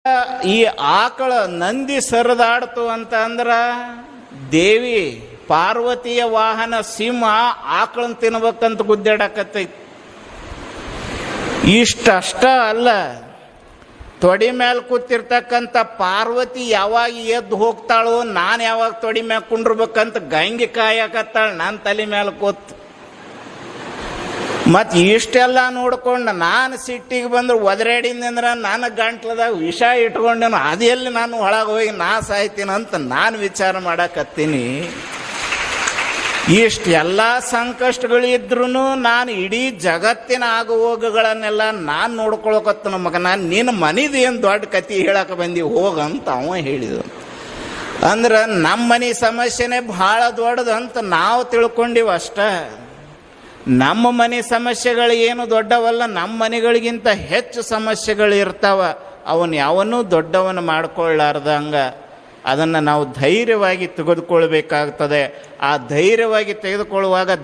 ಈ ಆಕಳ ನಂದಿ ಸರದಾಡ್ತು ಅಂತ ಅಂದ್ರ ದೇವಿ ಪಾರ್ವತಿಯ ವಾಹನ ಸಿಂಹ ಆಕಳನ್ ತಿನ್ಬೇಕಂತ ಗುದ್ದಾಡಕತ್ತೈತಿ. ಇಷ್ಟಷ್ಟ ಅಲ್ಲ, ತೊಡಿ ಮೇಲೆ ಕೂತಿರ್ತಕ್ಕಂಥ ಪಾರ್ವತಿ ಯಾವಾಗ ಎದ್ದು ಹೋಗ್ತಾಳೋ ನಾನು ಯಾವಾಗ ತೊಡಿ ಮ್ಯಾಗ ಕುಂಡ್ರಬೇಕಂತ ಗಂಗೆ ಕಾಯಕತ್ತಾಳ ನನ್ನ ತಲೆ ಮೇಲೆ ಕೂತ್. ಮತ್ತು ಇಷ್ಟೆಲ್ಲ ನೋಡ್ಕೊಂಡು ನಾನು ಸಿಟ್ಟಿಗೆ ಬಂದ್ರೆ ಒದರಾಡಿಂದ್ರೆ ನನ್ನ ಗಂಟ್ಲದಾಗ ವಿಷ ಇಟ್ಕೊಂಡೇನು, ಅದೆಲ್ಲಿ ನಾನು ಒಳಗೆ ಹೋಗಿ ನಾ ಸಾಯ್ತೀನಂತ ನಾನು ವಿಚಾರ ಮಾಡಕತ್ತೀನಿ. ಇಷ್ಟೆಲ್ಲ ಸಂಕಷ್ಟಗಳಿದ್ರೂ ನಾನು ಇಡೀ ಜಗತ್ತಿನ ಆಗುಹೋಗುಗಳನ್ನೆಲ್ಲ ನಾನು ನೋಡ್ಕೊಳಕತ್ತ ಮಗ, ನಾನು ನಿನ್ನ ಮನಿದು ಏನು ದೊಡ್ಡ ಕತೆ ಹೇಳಕ್ಕೆ ಬಂದಿ ಹೋಗಂತ ಅವ ಹೇಳಿದ. ಅಂದ್ರೆ ನಮ್ಮ ಮನೆ ಸಮಸ್ಯೆನೇ ಭಾಳ ದೊಡ್ಡದಂತ ನಾವು ತಿಳ್ಕೊಂಡಿವಿ ಅಷ್ಟ. ನಮ್ಮ ಮನೆ ಸಮಸ್ಯೆಗಳು ಏನು ದೊಡ್ಡವಲ್ಲ, ನಮ್ಮ ಮನೆಗಳಿಗಿಂತ ಹೆಚ್ಚು ಸಮಸ್ಯೆಗಳು ಇರ್ತಾವ. ಅವನು ಯಾವನ್ನೂ ದೊಡ್ಡವನು ಮಾಡ್ಕೊಳ್ಳಾರ್ದಂಗ ಅದನ್ನು ನಾವು ಧೈರ್ಯವಾಗಿ ತೆಗೆದುಕೊಳ್ಬೇಕಾಗ್ತದೆ. ಆ ಧೈರ್ಯವಾಗಿ ತೆಗೆದುಕೊಳ್ಳುವಾಗ